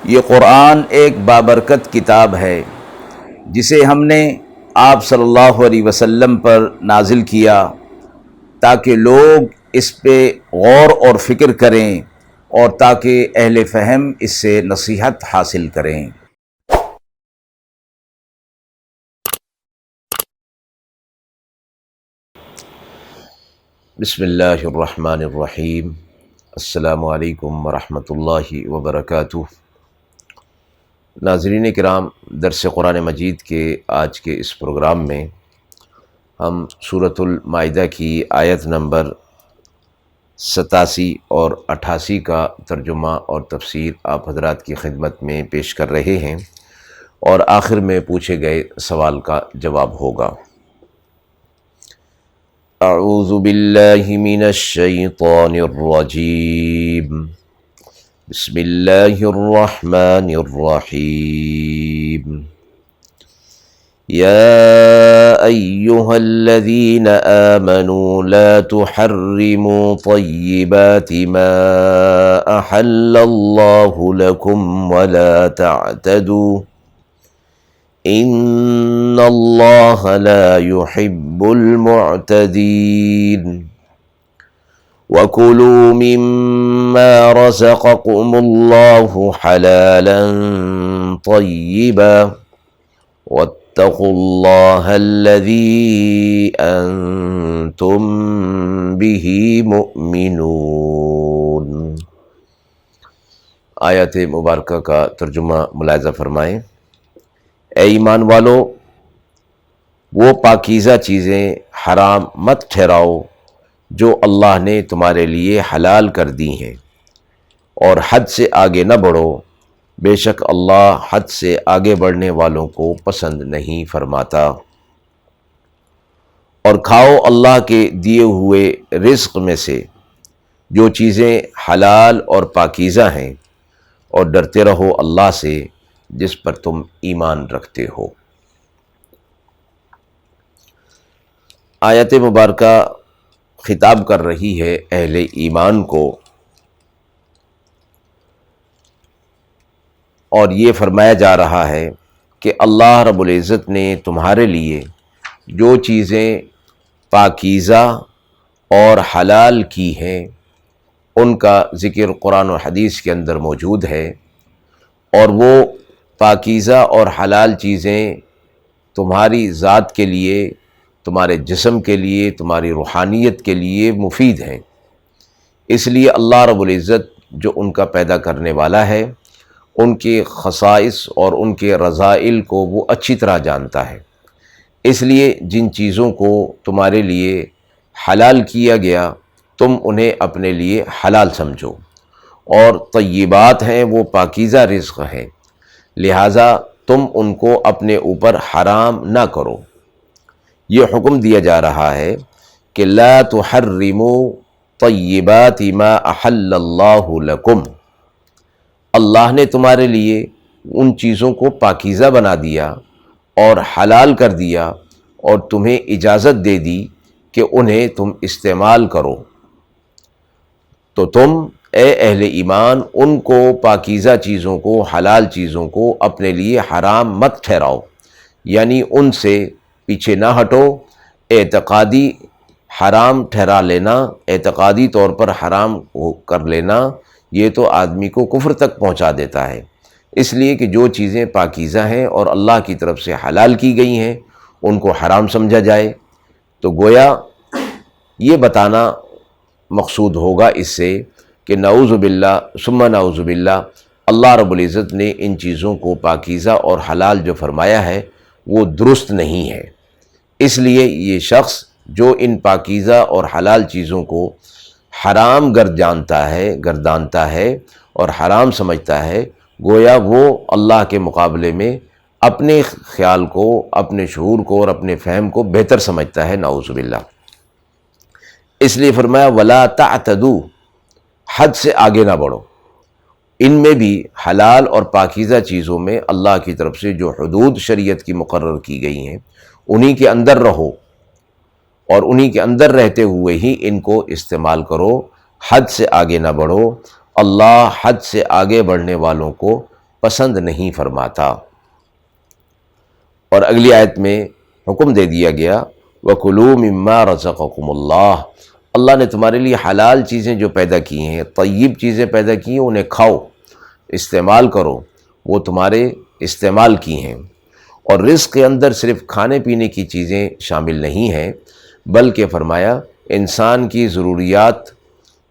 یہ قرآن ایک بابرکت کتاب ہے جسے ہم نے آپ صلی اللہ علیہ وسلم پر نازل کیا تاکہ لوگ اس پہ غور اور فکر کریں اور تاکہ اہل فہم اس سے نصیحت حاصل کریں۔ بسم اللہ الرحمن الرحیم۔ السلام علیکم ورحمۃ اللہ وبرکاتہ۔ ناظرین کرام، درس قرآن مجید کے آج کے اس پروگرام میں ہم سورۃ المائدہ کی آیت نمبر 87 اور 88 کا ترجمہ اور تفسیر آپ حضرات کی خدمت میں پیش کر رہے ہیں، اور آخر میں پوچھے گئے سوال کا جواب ہوگا۔ اعوذ باللہ من الشیطان الرجیم، بسم اللہ الرحمن الرحیم۔ یا ایہا الذین آمنوا لا تحرموا طیبات ما احل اللہ لکم ولا تعتدوا ان اللہ لا يحب المعتدین۔ وَكُلُوا مِمَّا رَزَقَكُمُ اللَّهُ حَلَالًا طَيِّبًا وَاتَّقُوا اللَّهَ الَّذِي أَنْتُمْ بِهِ مُؤْمِنُونَ۔ آیت مبارکہ کا ترجمہ ملاحظہ فرمائیں۔ اے ایمان والو، وہ پاکیزہ چیزیں حرام مت ٹھہراؤ جو اللہ نے تمہارے لیے حلال کر دی ہیں، اور حد سے آگے نہ بڑھو، بے شک اللہ حد سے آگے بڑھنے والوں کو پسند نہیں فرماتا۔ اور کھاؤ اللہ کے دیے ہوئے رزق میں سے جو چیزیں حلال اور پاکیزہ ہیں، اور ڈرتے رہو اللہ سے جس پر تم ایمان رکھتے ہو۔ آیت مبارکہ خطاب کر رہی ہے اہل ایمان کو، اور یہ فرمایا جا رہا ہے کہ اللہ رب العزت نے تمہارے لیے جو چیزیں پاکیزہ اور حلال کی ہیں ان کا ذکر قرآن و حدیث کے اندر موجود ہے، اور وہ پاکیزہ اور حلال چیزیں تمہاری ذات کے لیے، تمہارے جسم کے لیے، تمہاری روحانیت کے لیے مفید ہیں۔ اس لیے اللہ رب العزت جو ان کا پیدا کرنے والا ہے، ان کے خصائص اور ان کے رذائل کو وہ اچھی طرح جانتا ہے۔ اس لیے جن چیزوں کو تمہارے لیے حلال کیا گیا تم انہیں اپنے لیے حلال سمجھو، اور طیبات ہیں وہ پاکیزہ رزق ہیں، لہٰذا تم ان کو اپنے اوپر حرام نہ کرو۔ یہ حکم دیا جا رہا ہے کہ لا تحرموا طیبات ما احل اللہ لکم۔ اللہ نے تمہارے لیے ان چیزوں کو پاکیزہ بنا دیا اور حلال کر دیا، اور تمہیں اجازت دے دی کہ انہیں تم استعمال کرو، تو تم اے اہل ایمان ان کو پاکیزہ چیزوں کو، حلال چیزوں کو اپنے لیے حرام مت ٹھہراؤ، یعنی ان سے پیچھے نہ ہٹو۔ اعتقادی حرام ٹھہرا لینا، اعتقادی طور پر حرام کر لینا، یہ تو آدمی کو کفر تک پہنچا دیتا ہے۔ اس لیے کہ جو چیزیں پاکیزہ ہیں اور اللہ کی طرف سے حلال کی گئی ہیں ان کو حرام سمجھا جائے، تو گویا یہ بتانا مقصود ہوگا اس سے کہ نعوذ باللہ ثم نعوذ باللہ، اللہ رب العزت نے ان چیزوں کو پاکیزہ اور حلال جو فرمایا ہے وہ درست نہیں ہے۔ اس لیے یہ شخص جو ان پاکیزہ اور حلال چیزوں کو حرام گردانتا ہے اور حرام سمجھتا ہے، گویا وہ اللہ کے مقابلے میں اپنے خیال کو، اپنے شعور کو اور اپنے فہم کو بہتر سمجھتا ہے، نعوذ باللہ۔ اس لیے فرمایا ولا تعتدوا، حد سے آگے نہ بڑھو۔ ان میں بھی حلال اور پاکیزہ چیزوں میں اللہ کی طرف سے جو حدود شریعت کی مقرر کی گئی ہیں انہی کے اندر رہو، اور انہی کے اندر رہتے ہوئے ہی ان کو استعمال کرو، حد سے آگے نہ بڑھو۔ اللہ حد سے آگے بڑھنے والوں کو پسند نہیں فرماتا۔ اور اگلی آیت میں حکم دے دیا گیا وَكُلُوا مِمَّا رَزَقَكُمُ اللَّهُ، اللہ نے تمہارے لیے حلال چیزیں جو پیدا کی ہیں، طیب چیزیں پیدا کی ہیں، انہیں کھاؤ، استعمال کرو، وہ تمہارے استعمال کی ہیں۔ اور رزق کے اندر صرف کھانے پینے کی چیزیں شامل نہیں ہیں، بلکہ فرمایا انسان کی ضروریات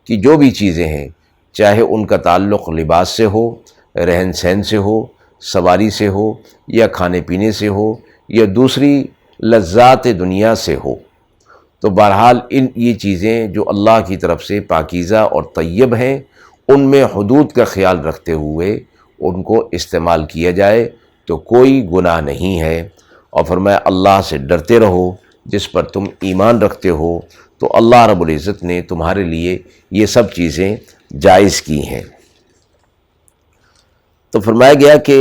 کی جو بھی چیزیں ہیں، چاہے ان کا تعلق لباس سے ہو، رہن سہن سے ہو، سواری سے ہو، یا کھانے پینے سے ہو، یا دوسری لذات دنیا سے ہو، تو بہرحال یہ چیزیں جو اللہ کی طرف سے پاکیزہ اور طیب ہیں، ان میں حدود کا خیال رکھتے ہوئے ان کو استعمال کیا جائے تو کوئی گناہ نہیں ہے۔ اور فرمایا اللہ سے ڈرتے رہو جس پر تم ایمان رکھتے ہو، تو اللہ رب العزت نے تمہارے لیے یہ سب چیزیں جائز کی ہیں۔ تو فرمایا گیا کہ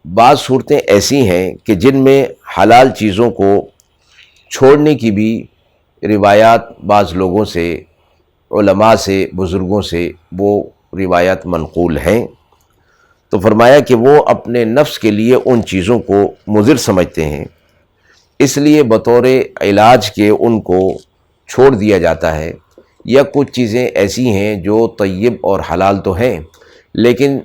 بعض صورتیں ایسی ہیں کہ جن میں حلال چیزوں کو چھوڑنے کی بھی روایات بعض لوگوں سے، علماء سے، بزرگوں سے وہ روایات منقول ہیں۔ تو فرمایا کہ وہ اپنے نفس کے لیے ان چیزوں کو مضر سمجھتے ہیں، اس لیے بطور علاج کے ان کو چھوڑ دیا جاتا ہے۔ یا کچھ چیزیں ایسی ہیں جو طیب اور حلال تو ہیں، لیکن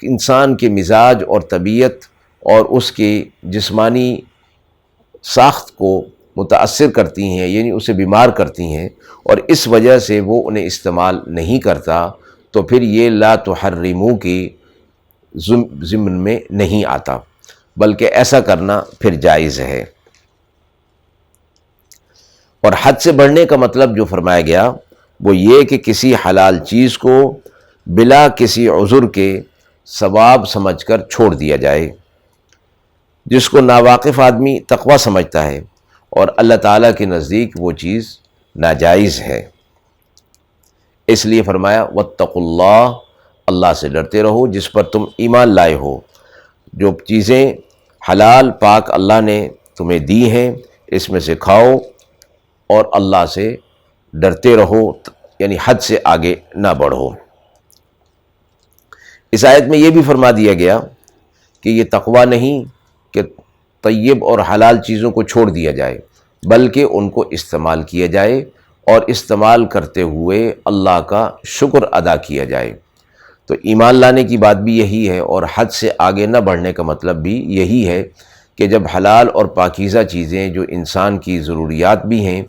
انسان کے مزاج اور طبیعت اور اس کی جسمانی ساخت کو متاثر کرتی ہیں، یعنی اسے بیمار کرتی ہیں، اور اس وجہ سے وہ انہیں استعمال نہیں کرتا، تو پھر یہ لا تحرموا کی ضمن میں نہیں آتا، بلکہ ایسا کرنا پھر جائز ہے۔ اور حد سے بڑھنے کا مطلب جو فرمایا گیا وہ یہ کہ کسی حلال چیز کو بلا کسی عذر کے ثواب سمجھ کر چھوڑ دیا جائے، جس کو ناواقف آدمی تقویٰ سمجھتا ہے، اور اللہ تعالیٰ کے نزدیک وہ چیز ناجائز ہے۔ اس لیے فرمایا واتقوا اللہ، اللہ سے ڈرتے رہو جس پر تم ایمان لائے ہو۔ جو چیزیں حلال پاک اللہ نے تمہیں دی ہیں، اس میں سے کھاؤ اور اللہ سے ڈرتے رہو، یعنی حد سے آگے نہ بڑھو۔ اس آیت میں یہ بھی فرما دیا گیا کہ یہ تقویٰ نہیں کہ طیب اور حلال چیزوں کو چھوڑ دیا جائے، بلکہ ان کو استعمال کیا جائے، اور استعمال کرتے ہوئے اللہ کا شکر ادا کیا جائے۔ تو ایمان لانے کی بات بھی یہی ہے، اور حد سے آگے نہ بڑھنے کا مطلب بھی یہی ہے کہ جب حلال اور پاکیزہ چیزیں جو انسان کی ضروریات بھی ہیں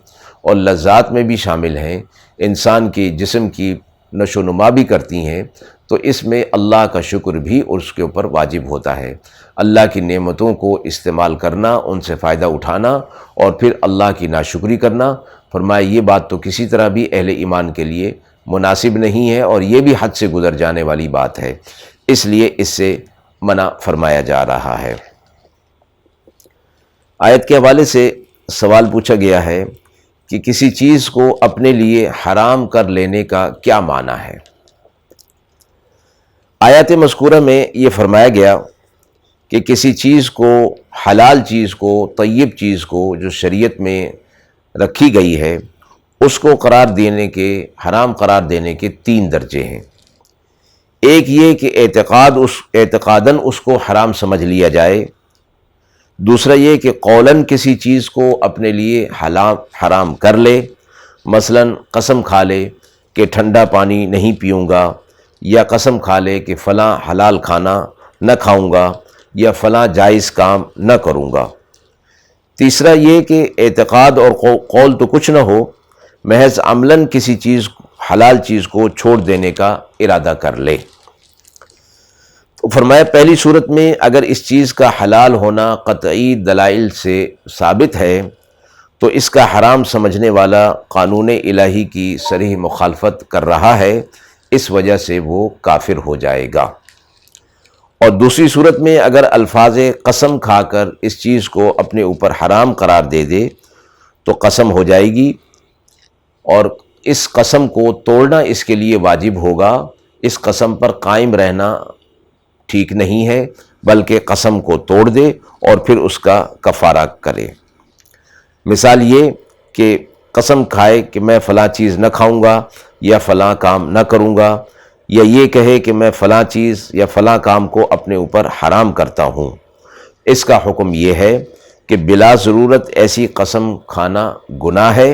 اور لذات میں بھی شامل ہیں، انسان کے جسم کی نشو و نما بھی کرتی ہیں، تو اس میں اللہ کا شکر بھی اس کے اوپر واجب ہوتا ہے۔ اللہ کی نعمتوں کو استعمال کرنا، ان سے فائدہ اٹھانا، اور پھر اللہ کی ناشکری کرنا، فرمایا یہ بات تو کسی طرح بھی اہل ایمان کے لیے مناسب نہیں ہے، اور یہ بھی حد سے گزر جانے والی بات ہے، اس لیے اس سے منع فرمایا جا رہا ہے۔ آیت کے حوالے سے سوال پوچھا گیا ہے کہ کسی چیز کو اپنے لیے حرام کر لینے کا کیا معنی ہے؟ آیات مذکورہ میں یہ فرمایا گیا کہ کسی چیز کو، حلال چیز کو، طیب چیز کو جو شریعت میں رکھی گئی ہے، اس کو قرار دینے کے، حرام قرار دینے کے 3 درجے ہیں۔ ایک یہ کہ اعتقاداً اس کو حرام سمجھ لیا جائے، دوسرا یہ کہ قولاً کسی چیز کو اپنے لیے حرام کر لے، مثلا قسم کھا لے کہ ٹھنڈا پانی نہیں پیوں گا، یا قسم کھا لے کہ فلاں حلال کھانا نہ کھاؤں گا، یا فلاں جائز کام نہ کروں گا۔ تیسرا یہ کہ اعتقاد اور قول تو کچھ نہ ہو، محض عملاً کسی چیز، حلال چیز کو چھوڑ دینے کا ارادہ کر لے۔ تو فرمایا پہلی صورت میں اگر اس چیز کا حلال ہونا قطعی دلائل سے ثابت ہے، تو اس کا حرام سمجھنے والا قانون الہی کی صریح مخالفت کر رہا ہے، اس وجہ سے وہ کافر ہو جائے گا۔ اور دوسری صورت میں اگر الفاظ قسم کھا کر اس چیز کو اپنے اوپر حرام قرار دے دے تو قسم ہو جائے گی، اور اس قسم کو توڑنا اس کے لیے واجب ہوگا۔ اس قسم پر قائم رہنا ٹھیک نہیں ہے، بلکہ قسم کو توڑ دے اور پھر اس کا کفارہ کرے۔ مثال یہ کہ قسم کھائے کہ میں فلاں چیز نہ کھاؤں گا یا فلاں کام نہ کروں گا، یا یہ کہے کہ میں فلاں چیز یا فلاں کام کو اپنے اوپر حرام کرتا ہوں، اس کا حکم یہ ہے کہ بلا ضرورت ایسی قسم کھانا گناہ ہے،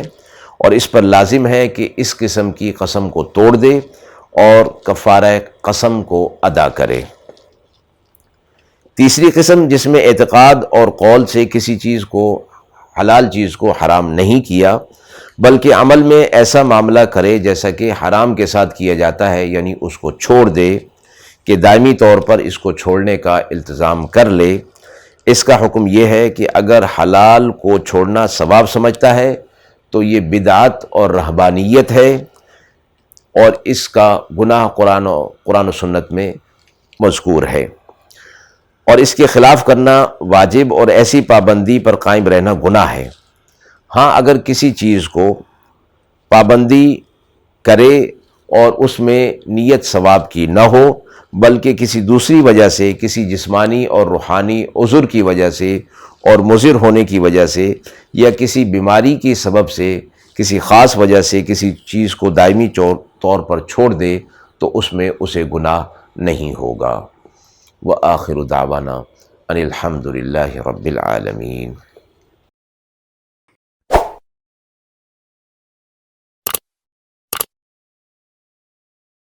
اور اس پر لازم ہے کہ اس قسم کی قسم کو توڑ دے اور کفارہ قسم کو ادا کرے۔ تیسری قسم، جس میں اعتقاد اور قول سے کسی چیز کو، حلال چیز کو حرام نہیں کیا، بلکہ عمل میں ایسا معاملہ کرے جیسا کہ حرام کے ساتھ کیا جاتا ہے، یعنی اس کو چھوڑ دے کہ دائمی طور پر اس کو چھوڑنے کا التزام کر لے۔ اس کا حکم یہ ہے کہ اگر حلال کو چھوڑنا ثواب سمجھتا ہے تو یہ بدعت اور رہبانیت ہے، اور اس کا گناہ قرآن و سنت میں مذکور ہے، اور اس کے خلاف کرنا واجب اور ایسی پابندی پر قائم رہنا گناہ ہے۔ ہاں، اگر کسی چیز کو پابندی کرے اور اس میں نیت ثواب کی نہ ہو، بلکہ کسی دوسری وجہ سے، کسی جسمانی اور روحانی عذر کی وجہ سے اور مضر ہونے کی وجہ سے، یا کسی بیماری کی سبب سے، کسی خاص وجہ سے کسی چیز کو دائمی طور پر چھوڑ دے تو اس میں اسے گناہ نہیں ہوگا۔ وآخر دعوانا ان الحمد للہ رب العالمین۔